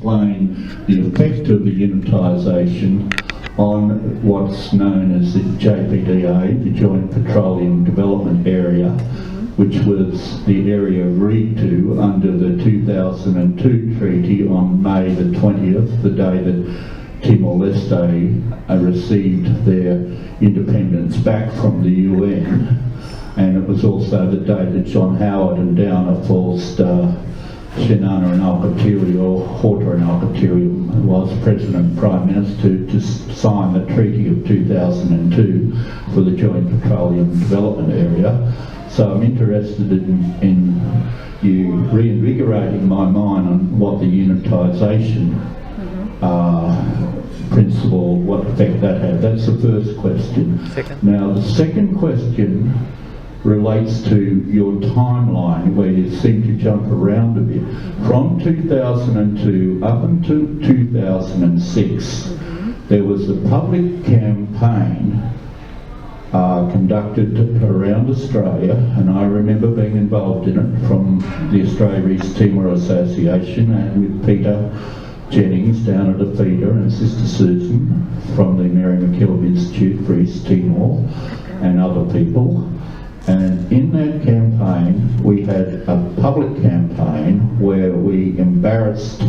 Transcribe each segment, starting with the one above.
explain the effect of the unitisation on what's known as the JPDA, the Joint Petroleum Development Area, which was the area agreed to under the 2002 treaty on May the 20th, the day that Timor-Leste received their independence back from the UN, and it was also the day that John Howard and Downer forced Shinana and Alcatiri, or Horta and Alcatiri, who was President and Prime Minister, to sign the Treaty of 2002 for the Joint Petroleum Development Area. So I'm interested in you reinvigorating my mind on what the unitisation principle, what effect that had. That's the first question. Second. Now the second question relates to your timeline, where you seem to jump around a bit. From 2002 up until 2006, there was a public campaign conducted around Australia, and I remember being involved in it from the Australia East Timor Association, and with Peter Jennings down at AFIDA and Sister Susan from the Mary MacKillop Institute for East Timor and other people. And in that campaign we had a public campaign where we embarrassed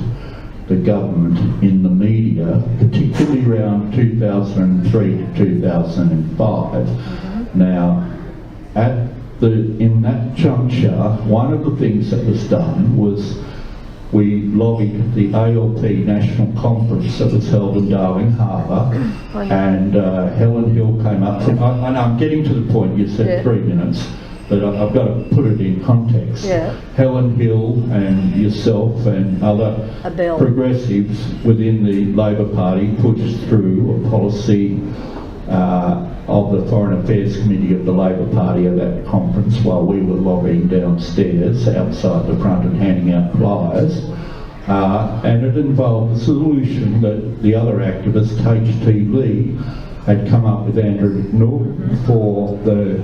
the government in the media, particularly around 2003 to 2005. Now, in that juncture, one of the things that was done was we lobbied the ALP National Conference that was held in Darling Harbour, and Helen Hill came up from, and I'm getting to the point, you said 3 minutes, but I've got to put it in context. Helen Hill and yourself and other progressives within the Labor Party pushed through a policy of the Foreign Affairs Committee of the Labor Party at that conference, while we were lobbying downstairs outside the front and handing out flyers. And it involved a solution that the other activist, H.T. Lee, had come up with Andrew Norton for the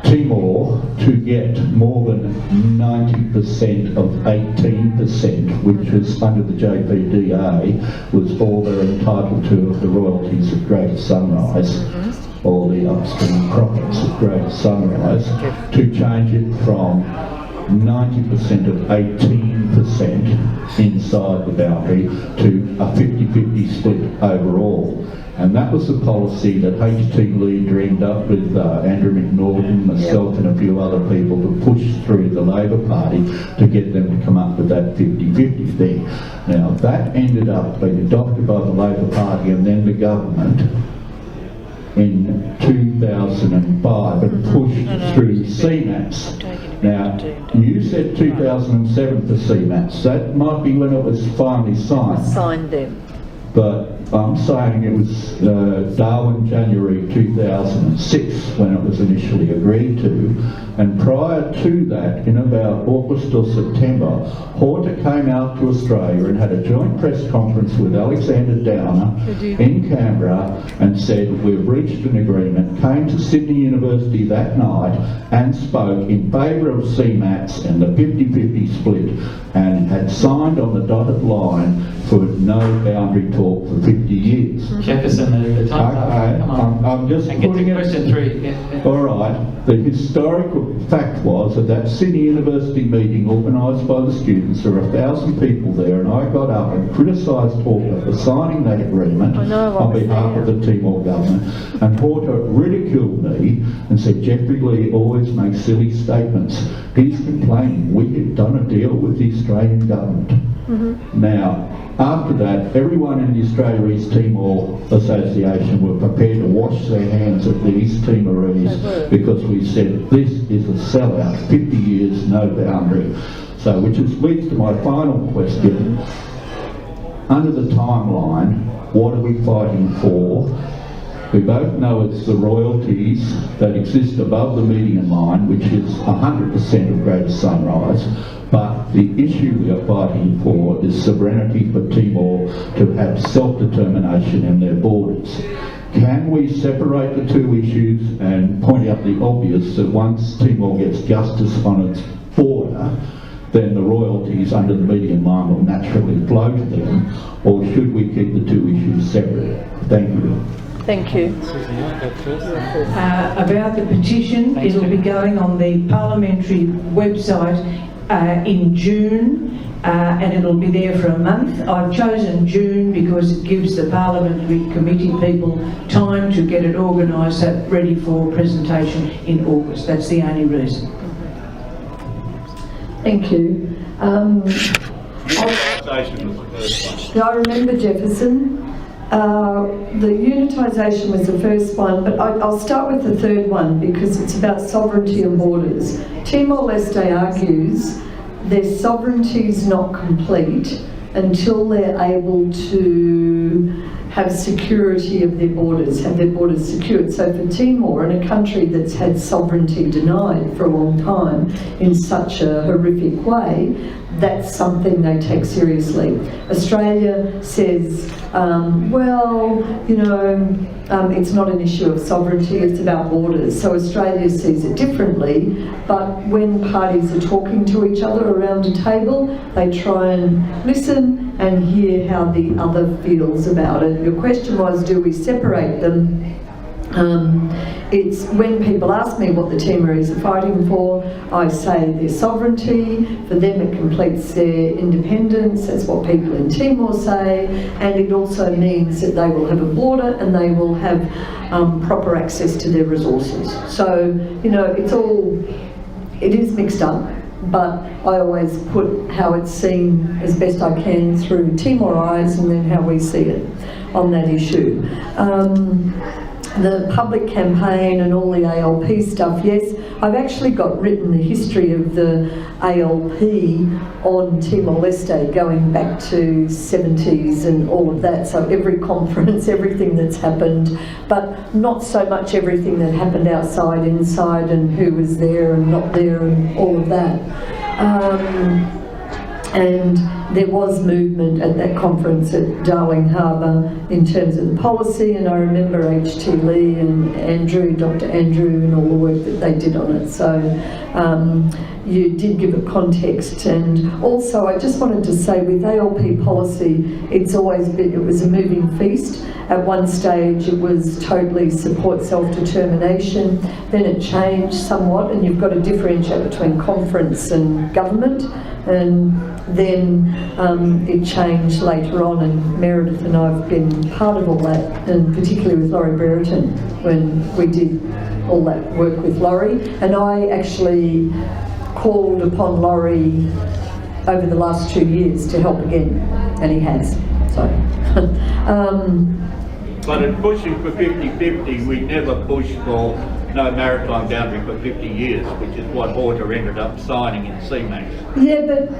Timor to get more than 90% of 18%, which was under the JPDA, was all they're entitled to of the royalties of Greater Sunrise, or the upstream profits of Greater Sunrise, to change it from 90% of 18% inside the boundary to a 50-50 split overall. And that was the policy that H.T. Lee dreamed up with Andrew McNaughton, myself and a few other people to push through the Labor Party to get them to come up with that 50-50 thing. Now that ended up being adopted by the Labor Party and then the government in 2005 and pushed through CMATs. Now, you said 2007 for CMATs. That might be when it was finally signed. Signed them. But I'm saying it was Darwin, January 2006 when it was initially agreed to, and prior to that, in about August or September, Horta came out to Australia and had a joint press conference with Alexander Downer in Canberra and said, we've reached an agreement, came to Sydney University that night and spoke in favour of CMATs and the 50-50 split, and had signed on the dotted line for no boundary talk for 50 years. Jefferson, the time's up. Come on. I'm just and get putting to it. question 3. All right. The historical fact was that that Sydney University meeting organised by the students, there were 1,000 people there, and I got up and criticised Horta for signing that agreement on behalf of the Timor government, and Horta ridiculed me and said Jeffrey Lee always makes silly statements. He's complaining we had done a deal with the Australian government. Now, after that, everyone in the Australia East Timor Association were prepared to wash their hands of the East Timorese because we said this is a sellout, 50 years, no boundary. So, which leads to my final question. Under the timeline, what are we fighting for? We both know it's the royalties that exist above the median line, which is 100% of Greater Sunrise. But the issue we are fighting for is sovereignty for Timor to have self-determination in their borders. Can we separate the two issues and point out the obvious that once Timor gets justice on its border, then the royalties under the medium line will naturally flow to them, or should we keep the two issues separate? Thank you. Thank you. Susan, you want to go first? About the petition, Thanks, it'll be Jim. going on the parliamentary website in June, and it'll be there for a month. I've chosen June because it gives the parliamentary committee people time to get it organised, ready for presentation in August. That's the only reason. Thank you. I remember Jefferson. The unitisation was the first one, but I'll start with the third one because it's about sovereignty and borders. Timor-Leste argues their sovereignty is not complete until they're able to have security of their borders, have their borders secured. So for Timor, in a country that's had sovereignty denied for a long time in such a horrific way, that's something they take seriously. Australia says, well, you know, it's not an issue of sovereignty, it's about borders. So Australia sees it differently, but when parties are talking to each other around a table, they try and listen and hear how the other feels about it. Your question was, do we separate them? It's when people ask me what the Timorese are fighting for, I say their sovereignty. For them it completes their independence. That's what people in Timor say, and it also means that they will have a border and they will have proper access to their resources. So, you know, it is mixed up, but I always put how it's seen as best I can through Timor eyes and then how we see it on that issue. The public campaign and all the ALP stuff, yes, I've actually got written the history of the ALP on Timor-Leste going back to 70s and all of that, so every conference, everything that's happened, but not so much everything that happened outside, inside, and who was there and not there and all of that. And there was movement at that conference at Darling Harbour in terms of the policy, and I remember H.T. Lee and Andrew, Dr. Andrew, and all the work that they did on it. So you did give it context. And also I just wanted to say with ALP policy, it was a moving feast. At one stage it was totally support self-determination, then it changed somewhat, and you've got to differentiate between conference and government, and then it changed later on, and Meredith and I have been part of all that, and particularly with Laurie Brereton when we did all that work with Laurie. And I actually called upon Laurie over the last 2 years to help again, and he has. So. But in pushing for 50-50, we never pushed for no maritime boundary for 50 years, which is what Horta ended up signing in CMAX. Yeah, but,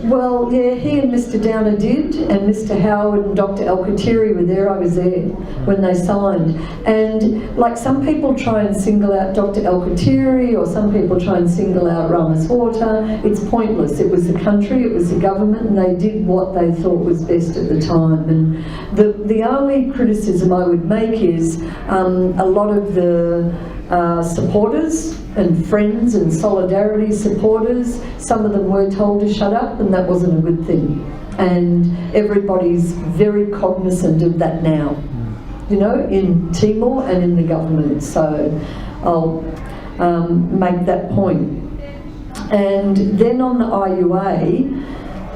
well, yeah, he and Mr. Downer did, and Mr. Howard and Dr. Alcatiri were there. I was there when they signed. And like some people try and single out Dr. Alcatiri, or some people try and single out Ramos Horta. It's pointless. It was the country, it was the government, and they did what they thought was best at the time. And the only criticism I would make is a lot of the supporters and friends and solidarity supporters, some of them were told to shut up, and that wasn't a good thing. And everybody's very cognizant of that now, you know, in Timor and in the government. So I'll make that point. And then on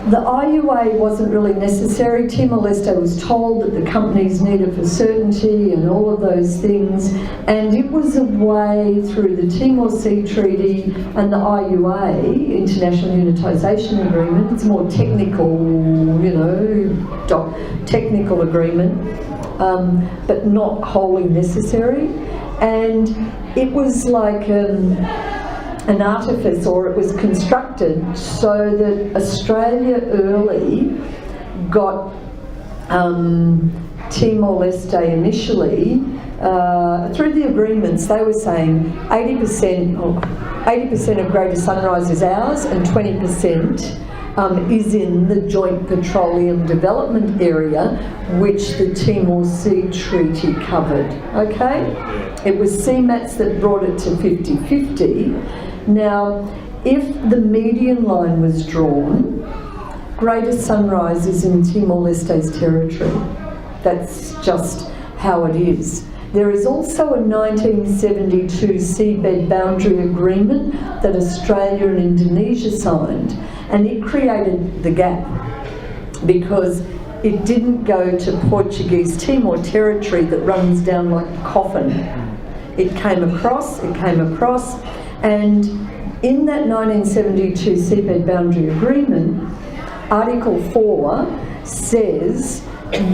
the IUA wasn't really necessary. Timor-Leste was told that the companies needed for certainty and all of those things, and it was a way through the Timor Sea Treaty and the IUA, International Unitisation Agreement. It's more technical, you know, technical agreement, but not wholly necessary. And it was like an artifice, or it was constructed so that Australia early got Timor-Leste initially through the agreements. They were saying 80% of Greater Sunrise is ours, and 20% is in the Joint Petroleum Development Area, which the Timor Sea Treaty covered. Okay, it was CMATS that brought it to 50-50. Now, if the median line was drawn, Greater Sunrise is in Timor-Leste's territory. That's just how it is. There is also a 1972 seabed boundary agreement that Australia and Indonesia signed, and it created the gap because it didn't go to Portuguese Timor territory that runs down like a coffin. It came across, and in that 1972 seabed boundary agreement, Article 4 says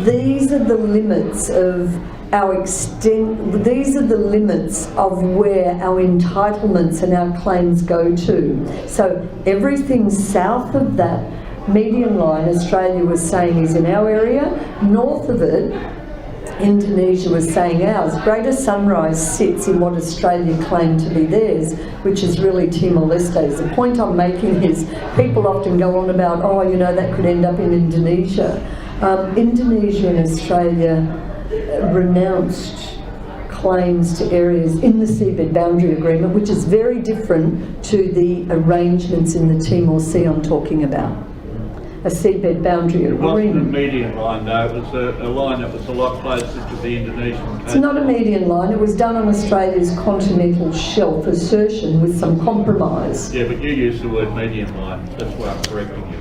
these are the limits of these are the limits of where our entitlements and our claims go to. So everything south of that median line, Australia was saying is in our area. North of it, Indonesia was saying ours. Greater Sunrise sits in what Australia claimed to be theirs, which is really Timor-Leste's. The point I'm making is people often go on about, oh, you know, that could end up in Indonesia. Indonesia and Australia renounced claims to areas in the seabed boundary agreement, which is very different to the arrangements in the Timor Sea I'm talking about. A seabed boundary It wasn't a agreement. median line though, it was a line that was a lot closer to the Indonesian coast. It's not a median line, it was done on Australia's continental shelf assertion with some compromise. Yeah, but you used the word median line, that's why I'm correcting you.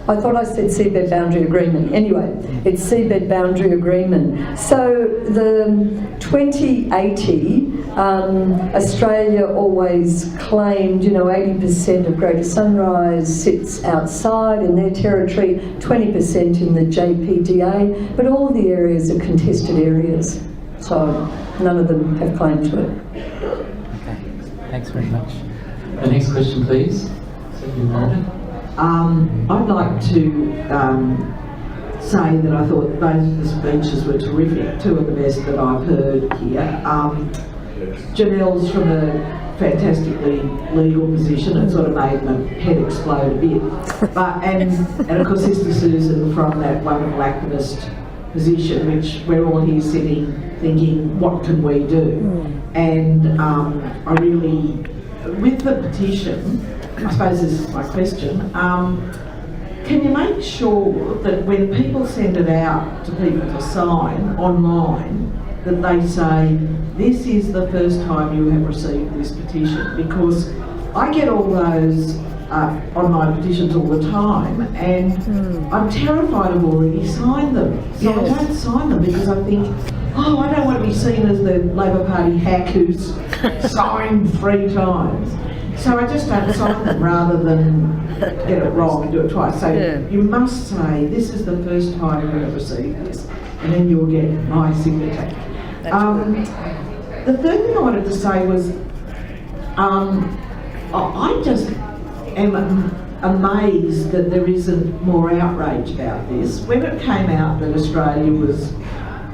I thought I said seabed boundary agreement. Anyway, it's seabed boundary agreement. So the 2080, Australia always claimed, you know, 80% of Greater Sunrise sits outside in their territory, 20% in the JPDA, but all of the areas are contested areas. So none of them have claim to it. Okay, thanks very much. The next question, please. So you noted. I'd like to say that I thought both of the speeches were terrific, two of the best that I've heard here. Janelle's from a fantastically legal position. It sort of made my head explode a bit. And of course Sister Susan from that wonderful activist position, which we're all here sitting thinking, what can we do? And I really, with the petition, I suppose this is my question, can you make sure that when people send it out to people to sign online, that they say, this is the first time you have received this petition? Because I get all those online petitions all the time, and I'm terrified I've already signed them. So I don't sign them because I think, oh, I don't want to be seen as the Labor Party hack who's signed 3 times. So I just don't sign them rather than get it wrong and do it twice. So you must say, this is the first time you have received this, and then you'll get my signature. The third thing I wanted to say was, I just am amazed that there isn't more outrage about this. When it came out that Australia was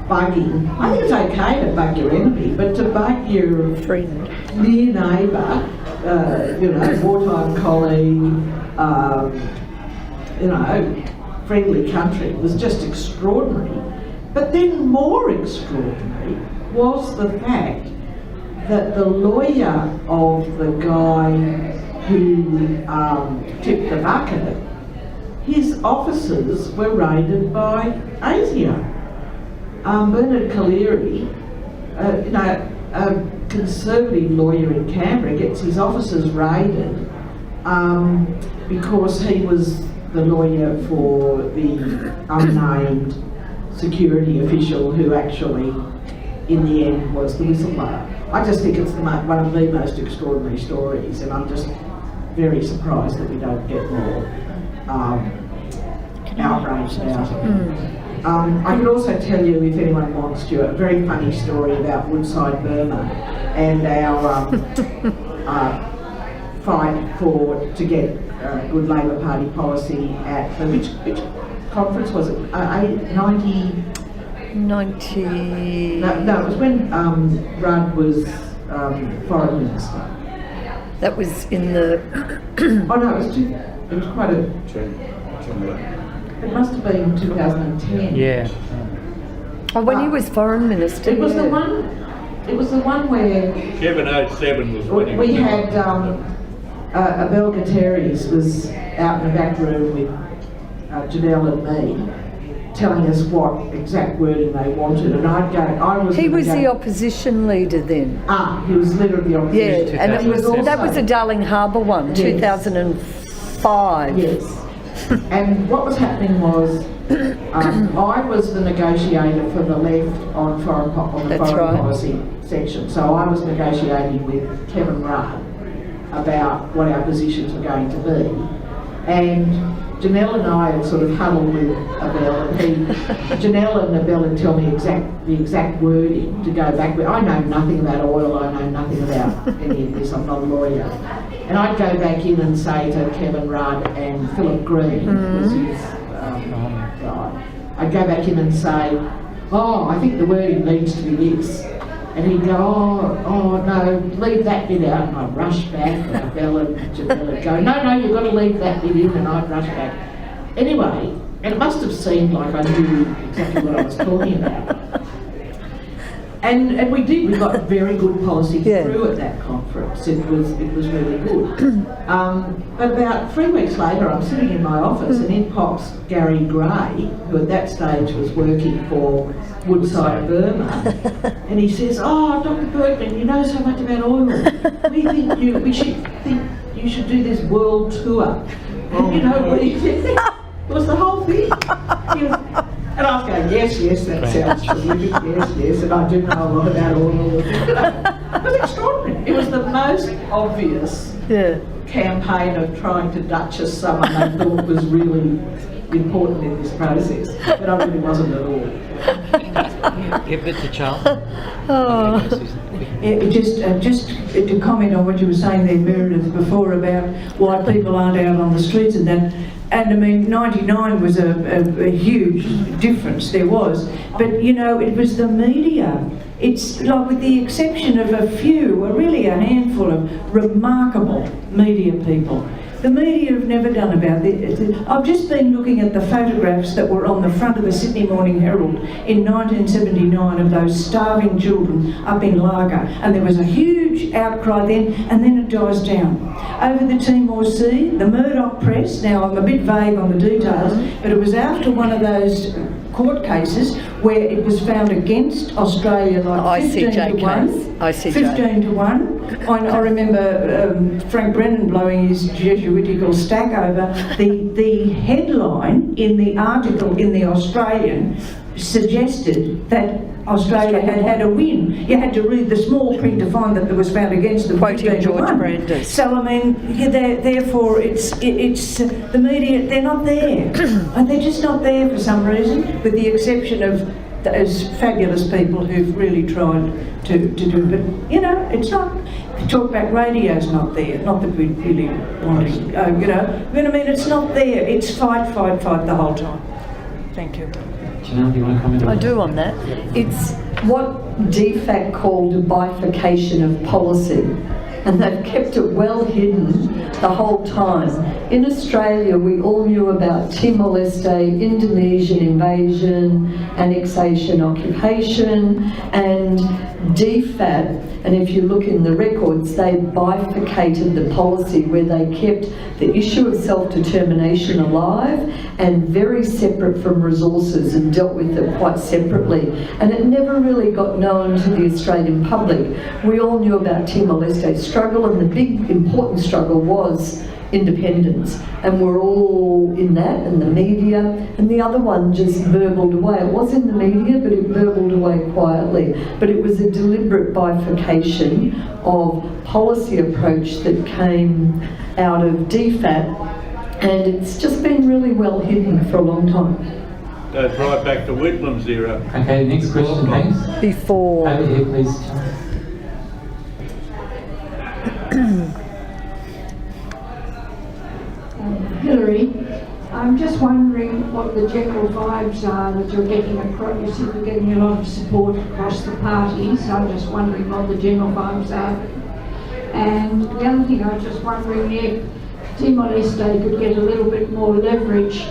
bugging, I think it's okay to bug your enemy, but to bug your friend, near neighbour, you know, wartime colleague, you know, friendly country was just extraordinary. But then more extraordinary was the fact that the lawyer of the guy who tipped the bucket, his offices were raided by ASIO. Bernard Collaery, you know, a conservative lawyer in Canberra, gets his offices raided because he was the lawyer for the unnamed security official who actually, in the end, was the whistleblower. I just think it's one of the most extraordinary stories, and I'm just very surprised that we don't get more outrage about it. I could also tell you, if anyone wants to, a very funny story about Woodside Burma and our fight to get good Labor Party policy at the, which conference was it? 90? No, it was when Rudd was foreign minister. That was in the... Oh no, it was quite a... It must have been 2010. Yeah. Oh, when he was foreign minister. It was the one. It was the one where Kevin 07 was when he we was had Abel Gutierrez was out in the back room with Janelle and me, telling us what exact wording they wanted, and He was the opposition leader then. He was leader of the Yeah, opposition. and it was, 2007. that was the Darling Harbour one, Yes. 2005. Yes. And what was happening was, I was the negotiator for the left on the That's foreign right. policy section. So I was negotiating with Kevin Rudd about what our positions were going to be. And Janelle and I had sort of huddled with Abel, and Janelle and Abel would tell me the exact wording to go back with. I know nothing about oil, I know nothing about any of this, I'm not a lawyer. And I'd go back in and say to Kevin Rudd and Philip Green, was his guy, I'd go back in and say, I think the wording needs to be this. And he'd go, oh no, leave that bit out. And I'd rush back, and Abel and Janelle would go, no, you've got to leave that bit in, and I'd rush back. Anyway, and it must have seemed like I knew exactly what I was talking about. And we did. We got very good policy through at that conference. It was really good. But about 3 weeks later, I'm sitting in my office, and in pops Gary Gray, who at that stage was working for Woodside Burma, and he says, Dr. Bergman, you know so much about oil. We think you should do this world tour. And you know what he said? It was the whole thing. And I was going, yes, that sounds terrific, yes, and I do know a lot about oil. It was extraordinary. It was the most obvious campaign of trying to duchess someone they thought was really important in this process, but I really wasn't at all. Give it to Charles. Just to comment on what you were saying there, Meredith, before about why people aren't out on the streets and that. And I mean, 99 was a huge difference, there was. But, you know, it was the media. It's like, with the exception of really a handful of remarkable media people, the media have never done about it. I've just been looking at the photographs that were on the front of the Sydney Morning Herald in 1979 of those starving children up in Laga, and there was a huge outcry then, and then it dies down. Over the Timor Sea, the Murdoch press, now I'm a bit vague on the details, but it was after one of those court cases where it was found against Australia, like 15 to 1. 15 to 1. I remember Frank Brennan blowing his Jesuitical stack over the headline in the article in the Australian suggested that Australia had a win. You had to read the small print to find that it was found against them. Quoting George Brandes. So I mean, therefore, it's the media. They're not there. They're just not there for some reason, with the exception of those fabulous people who've really tried to do it. But you know, it's not. Talkback radio's not there. Not that we really want to. You know what I mean? It's not there. It's fight the whole time. Thank you. Janelle, do you want to comment on that? I do on that. It's what DFAT called a bifurcation of policy, and they've kept it well hidden the whole time. In Australia, we all knew about Timor-Leste, Indonesian invasion, annexation, occupation, and DFAT, and if you look in the records, they bifurcated the policy where they kept the issue of self-determination alive and very separate from resources, and dealt with it quite separately. And it never really got known to the Australian public. We all knew about Timor-Leste's struggle, and the big important struggle was independence, and we're all in that, and the media, and the other one just burbled away. It was in the media, but it burbled away quietly. But it was a deliberate bifurcation of policy approach that came out of DFAT, and it's just been really well hidden for a long time. Goes right back to Whitlam's era. Okay, next question, please. Before. Over here, please, Charles. Hillary, I'm just wondering what the general vibes are that you're getting across. You seem to be getting a lot of support across the parties. I'm just wondering what the general vibes are. And the other thing, I was just wondering if Timor-Leste could get a little bit more leverage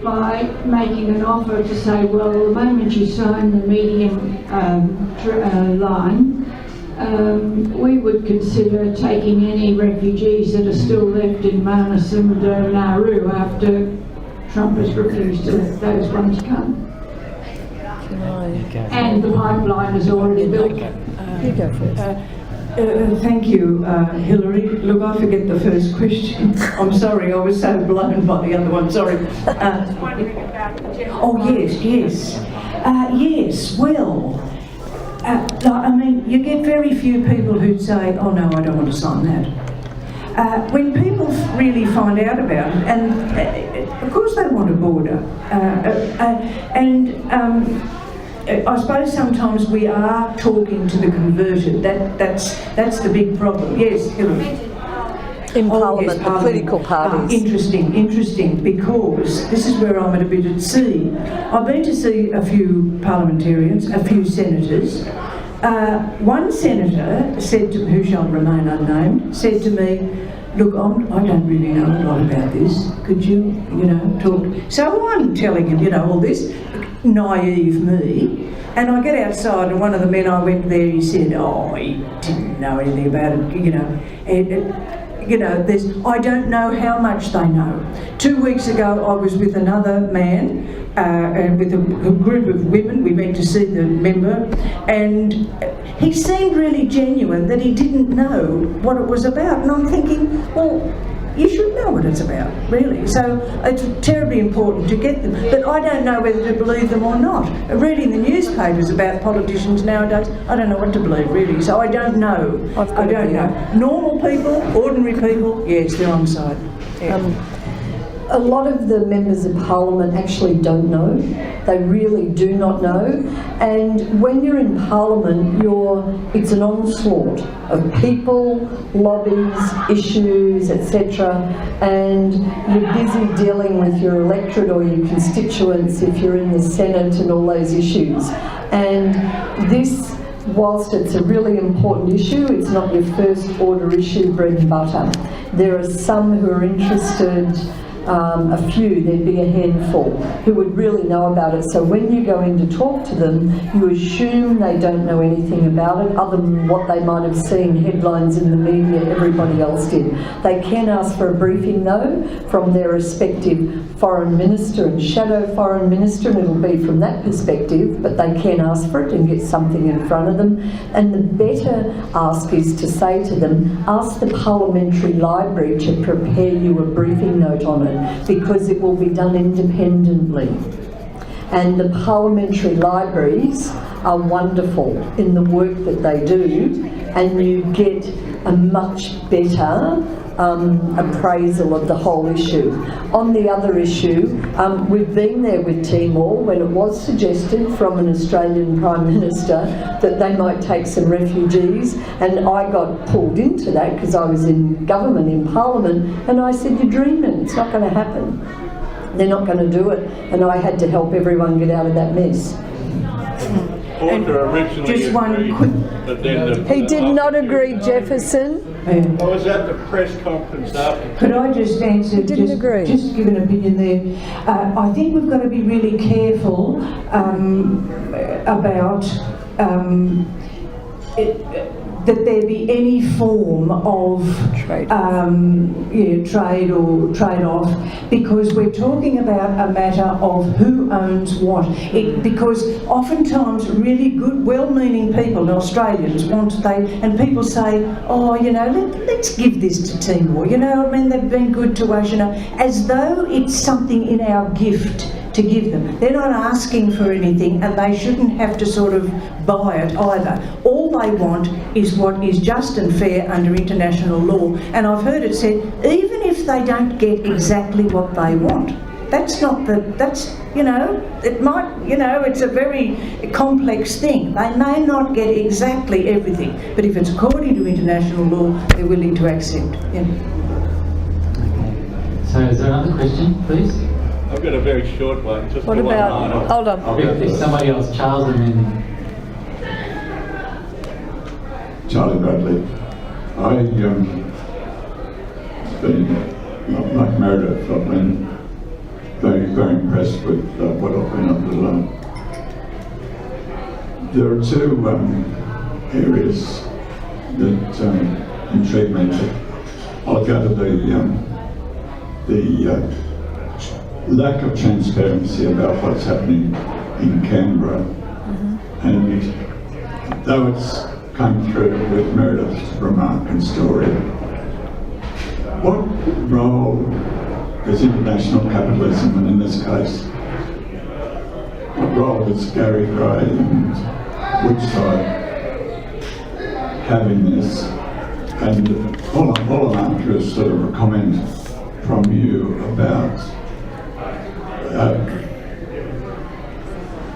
by making an offer to say, well, the moment you sign the medium line, we would consider taking any refugees that are still left in Manus and Nauru after Trump has refused to let those ones come. And the pipeline is already built. You go first. Thank you, Hillary. Look, I forget the first question. I'm sorry, I was so blown by the other one, sorry. Oh, yes. Yes, well, I mean, you get very few people who'd say, oh no, I don't want to sign that. When people really find out about it, and of course they want a border, I suppose sometimes we are talking to the converted. That's the big problem. Yes, Hillary. In Parliament, yes, the political parties. Interesting, because this is where I'm at a bit at sea. I've been to see a few parliamentarians, a few senators. One senator said to, who shall remain unnamed, said to me, look, I don't really know a lot about this. Could you, talk? So I'm telling him, all this, naive me. And I get outside and one of the men I went there, he said, oh, he didn't know anything about it, I don't know how much they know. 2 weeks ago, I was with another man, with a group of women. We went to see the member, and he seemed really genuine that he didn't know what it was about. And I'm thinking, well, you should know what it's about, really. So it's terribly important to get them. But I don't know whether to believe them or not. Reading the newspapers about politicians nowadays, I don't know what to believe, really. So I don't know. I don't know. Normal people, ordinary people, yes, they're on side. Yeah. A lot of the members of Parliament actually don't know. They really do not know. And when you're in Parliament, it's an onslaught of people, lobbies, issues, etc. And you're busy dealing with your electorate or your constituents if you're in the Senate and all those issues. And this, whilst it's a really important issue, it's not your first order issue, bread and butter. There are some who are interested, a few, there'd be a handful, who would really know about it. So when you go in to talk to them, you assume they don't know anything about it other than what they might have seen headlines in the media everybody else did. They can ask for a briefing though from their respective foreign minister and shadow foreign minister, and it'll be from that perspective, but they can ask for it and get something in front of them. And the better ask is to say to them, ask the parliamentary library to prepare you a briefing note on it, because it will be done independently. And the parliamentary libraries are wonderful in the work that they do, and you get a much better appraisal of the whole issue. On the other issue, we've been there with Timor when it was suggested from an Australian Prime Minister that they might take some refugees, and I got pulled into that because I was in government, in Parliament, and I said, you're dreaming, it's not going to happen. They're not going to do it, and I had to help everyone get out of that mess. Just one quick... He did not agree, Jefferson. I was at the press conference after. Could I just answer? Just give an opinion there. I think we've got to be really careful about that there be any form of trade or trade-off, because we're talking about a matter of who owns what. Because oftentimes really good, well-meaning people, and Australians and people say, oh, let's give this to Timor. They've been good to us, as though it's something in our gift to give them. They're not asking for anything, and they shouldn't have to sort of buy it either. All they want is what is just and fair under international law. And I've heard it said, even if they don't get exactly what they want, it might, it's a very complex thing. They may not get exactly everything, but if it's according to international law, they're willing to accept. Yeah. Okay. So is there another question, please? I've got a very short one. Just what about, hold on. If somebody else, Charles, and then... Charlie Bradley. I've been, like Meredith, I've been very, very impressed with what I've been able to learn. There are two areas that intrigued me. I'll go to the lack of transparency about what's happening in Canberra, and though it's come through with Meredith's remark and story, what role does international capitalism, and in this case, what role does Gary Gray and Woodside have in this? And all I'm after is sort of a comment from you about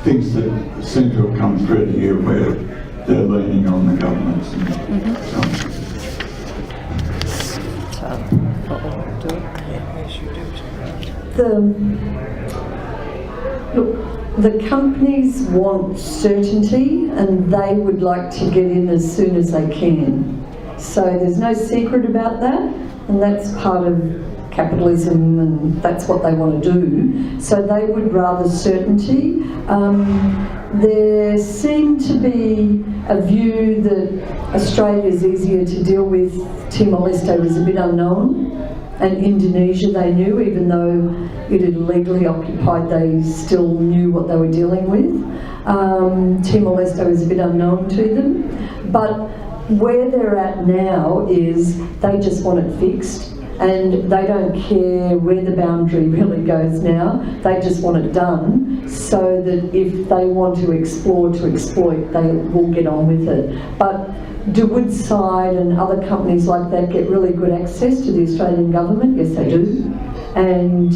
things that seem to have come through to you where they're leaning on the governments and so on. The companies want certainty and they would like to get in as soon as they can. So there's no secret about that, and that's part of capitalism, and that's what they want to do. So they would rather certainty. There seemed to be a view that Australia is easier to deal with. Timor-Leste was a bit unknown, and Indonesia they knew, even though it had illegally occupied, they still knew what they were dealing with. Timor-Leste was a bit unknown to them, but where they're at now is they just want it fixed. And they don't care where the boundary really goes now. They just want it done so that if they want to explore, to exploit, they will get on with it. But do Woodside and other companies like that get really good access to the Australian government? Yes, they do. And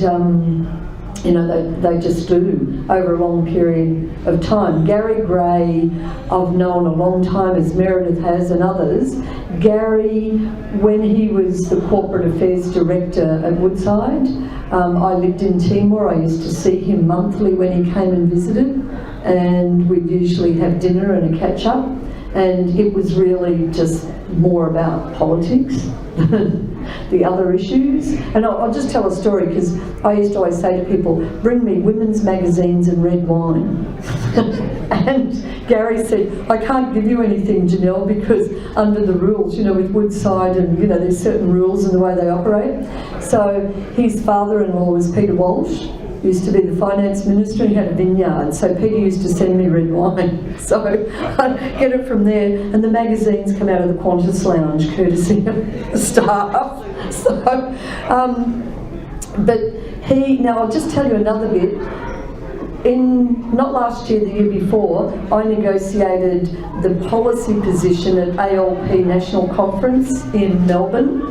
you know, they just do over a long period of time. Gary Gray, I've known a long time, as Meredith has and others. Gary, when he was the Corporate Affairs Director at Woodside, I lived in Timor. I used to see him monthly when he came and visited, and we'd usually have dinner and a catch up, and it was really just more about politics than the other issues. And I'll just tell a story, because I used to always say to people, bring me women's magazines and red wine. And Gary said, I can't give you anything, Janelle, because under the rules, you know, with Woodside, and you know, there's certain rules in the way they operate. So his father-in-law was Peter Walsh, used to be the finance minister, and he had a vineyard, so Peter used to send me red wine. So I'd get it from there, and the magazines come out of the Qantas lounge, courtesy of the staff. So, but now I'll just tell you another bit. Not last year, the year before, I negotiated the policy position at ALP National Conference in Melbourne,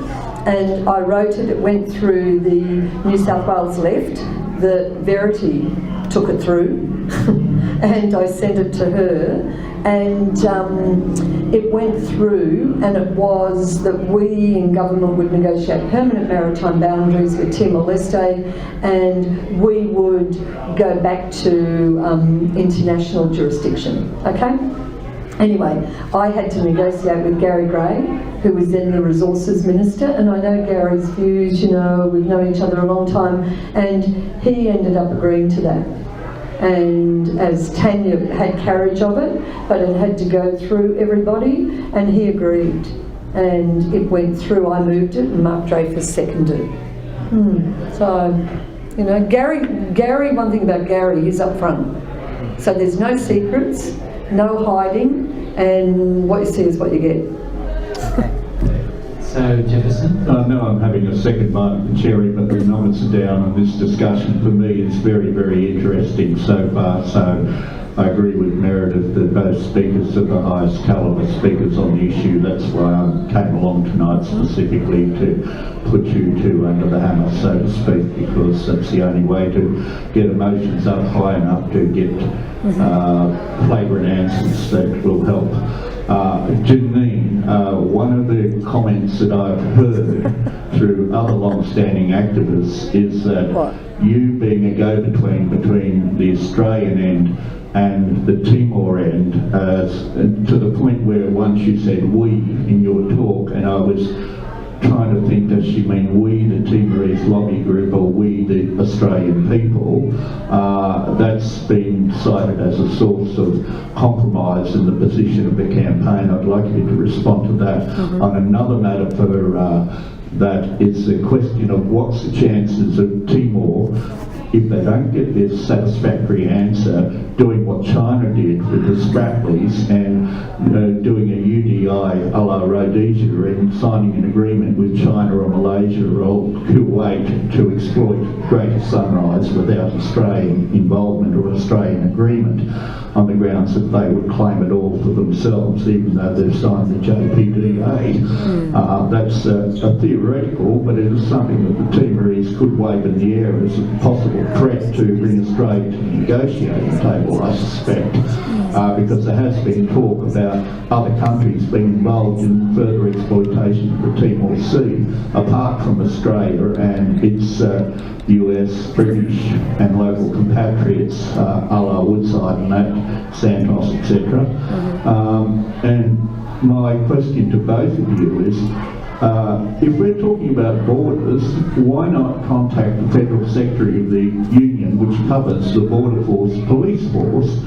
and I wrote it. It went through the New South Wales Left. The Verity took it through, and I sent it to her, and it went through, and it was that we in government would negotiate permanent maritime boundaries with Timor-Leste, and we would go back to international jurisdiction, okay? Anyway, I had to negotiate with Gary Gray, who was then the Resources Minister, and I know Gary's views, you know, we've known each other a long time, and he ended up agreeing to that. And as Tanya had carriage of it, but it had to go through everybody, and he agreed. And it went through, I moved it, and Mark Dreyfus seconded. So, you know, Gary, one thing about Gary, he's up front. So there's no secrets, no hiding, and what you see is what you get. So, Jefferson? No, I'm having a second bite, Cherry, but the numbers are down, and this discussion for me is very, very interesting so far. So I agree with Meredith that both speakers are the highest calibre speakers on the issue. That's why I came along tonight specifically to put you two under the hammer, so to speak, because that's the only way to get emotions up high enough to get flagrant answers that will help. Janine, one of the comments that I've heard through other long-standing activists is that you being a go-between between the Australian end and the Timor end, to the point where once you said we in your talk, and I was trying to think, does she mean we, the Timorese lobby group, or we, the Australian people? That's been cited as a source of compromise in the position of the campaign. I'd like you to respond to that. On another matter for that is the question of what's the chances of Timor, if they don't get this satisfactory answer, doing what China did with the Spratlys and doing a UDI a la Rhodesia and signing an agreement with China or Malaysia or Kuwait to exploit Greater Sunrise without Australian involvement or Australian agreement, on the grounds that they would claim it all for themselves, even though they've signed the JPDA. That's a theoretical, but it is something that the Timorese could wave in the air as a possible threat to bring Australia to the negotiating table, I suspect, because there has been talk about other countries being involved in further exploitation of the Timor Sea, apart from Australia and its US, British and local compatriots, a la Woodside and that, Santos, etc. And my question to both of you is, if we're talking about borders, why not contact the Federal Secretary of the Union, which covers the Border Force Police Force,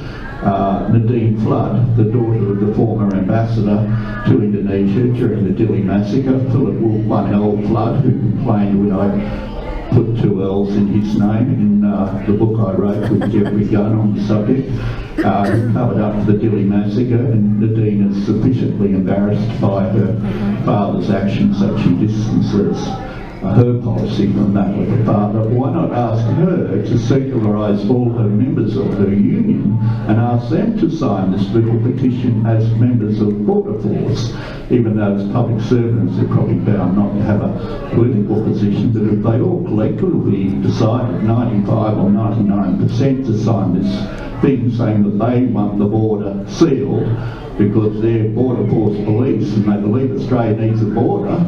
Nadine Flood, the daughter of the former ambassador to Indonesia during the Dili massacre, Philip Wolf 1L Flood, who complained when I put 2 L's in his name in the book I wrote with Jeffrey Gunn on the subject, covered up the Dili massacre, and Nadine is sufficiently embarrassed by her father's actions that she distances her policy from that with her father. Why not ask her to secularise all her members of her union and ask them to sign this little petition as members of Border Force? Even though as public servants they're probably bound not to have a political position, but if they all collectively decided 95 or 99% to sign this thing saying that they want the border sealed because they're Border Force police and they believe Australia needs a border,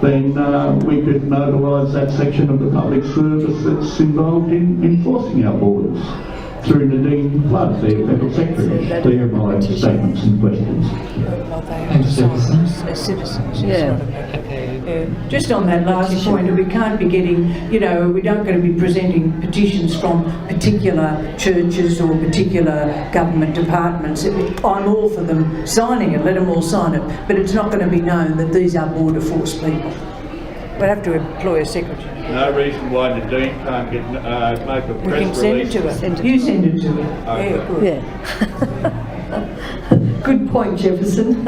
then we could mobilise that section of the public service that's involved in enforcing our borders through Nadine Flood, their Federal Secretary. They are my statements and questions. Citizens. Just on that last point, we can't be getting, we don't going to be presenting petitions from particular churches or particular government departments. I'm all for them signing it, let them all sign it, but it's not going to be known that these are Border Force people. We'll have to employ a secretary. No reason why Nadine can't get make a press release. We can send it to her. You send it to her. Okay. Yeah. Good point, Jefferson,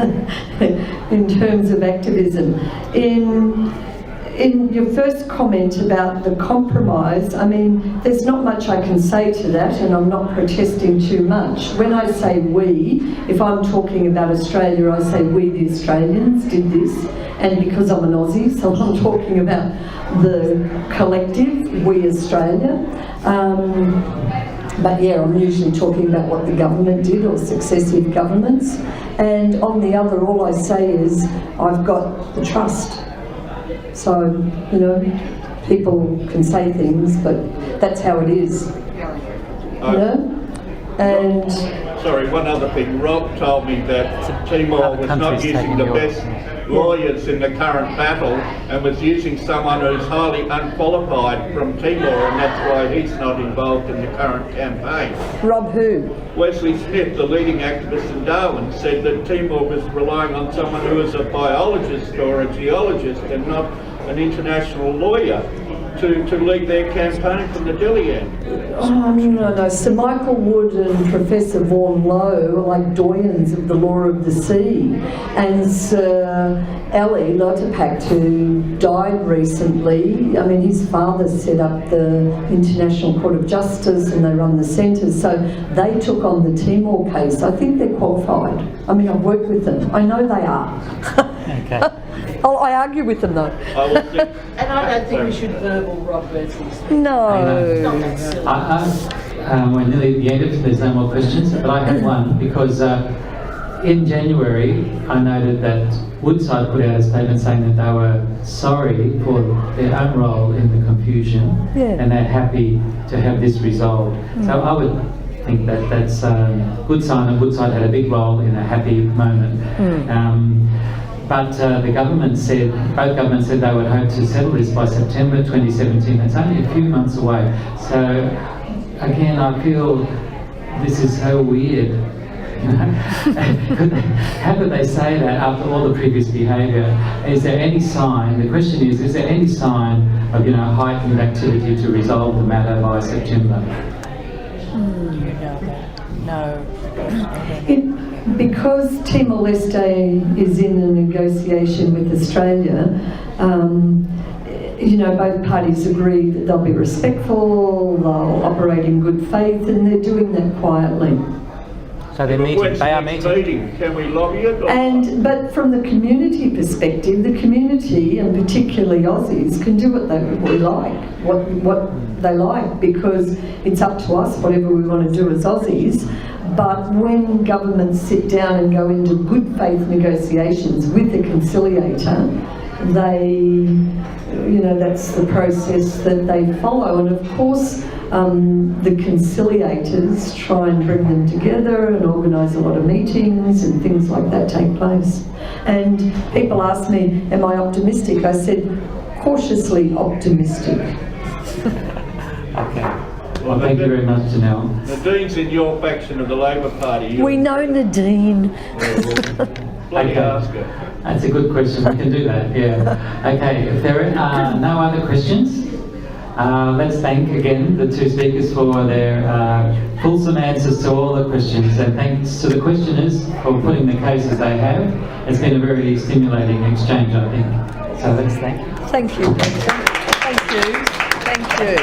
in terms of activism. In your first comment about the compromise, I mean, there's not much I can say to that, and I'm not protesting too much. When I say we, if I'm talking about Australia, I say we, the Australians, did this, and because I'm an Aussie, so I'm talking about the collective, we Australia. But yeah, I'm usually talking about what the government did or successive governments. And on the other, all I say is I've got the trust. So, people can say things, but that's how it is. And sorry, one other thing. Rob told me that Timor was not using the best lawyers in the current battle and was using someone who's highly unqualified from Timor, and that's why he's not involved in the current campaign. Rob who? Wesley Smith, the leading activist in Darwin, said that Timor was relying on someone who is a biologist or a geologist and not an international lawyer to lead their campaign from the Dili end. Oh, no. Sir Michael Wood and Professor Vaughan Lowe are like doyens of the law of the sea. And Sir Ali Lotapak, who died recently, I mean, his father set up the International Court of Justice and they run the centres, so they took on the Timor case. I think they're qualified. I mean, I've worked with them. I know they are. Okay. I argue with them though. And I don't think we should verbal Rob Wesley's. No. We're nearly at the end of it, there's no more questions, but I have one because in January I noted that Woodside put out a statement saying that they were sorry for their own role in the confusion and they're happy to have this resolved. So I would think that that's a good sign that Woodside had a big role in a happy moment. but the government said, both governments said they would hope to settle this by September 2017. It's only a few months away. So again, I feel this is so weird. You know? How could they say that after all the previous behaviour? Is there any sign, the question is there any sign of, heightened activity to resolve the matter by September? No. Because Timor-Leste is in a negotiation with Australia, both parties agree that they'll be respectful, they'll operate in good faith, and they're doing that quietly. So they're meeting, When's they are the next meeting. Can we lobby it? Or But from the community perspective, the community, and particularly Aussies, can do what they like, what they like, because it's up to us whatever we want to do as Aussies. But when governments sit down and go into good faith negotiations with the conciliator, that's the process that they follow. And of course, the conciliators try and bring them together and organise a lot of meetings and things like that take place. And people ask me, am I optimistic? I said, cautiously optimistic. Okay. Well, thank you very much, Janelle. Nadine's in your faction of the Labor Party. We know Nadine. Bloody Okay. ask her. That's a good question. We can do that, yeah. Okay, if there are no other questions, let's thank again the two speakers for their fulsome answers to all the questions, and thanks to the questioners for putting the cases they have. It's been a very stimulating exchange, I think. So let's thank you. Thank you. Thank you. Thank you.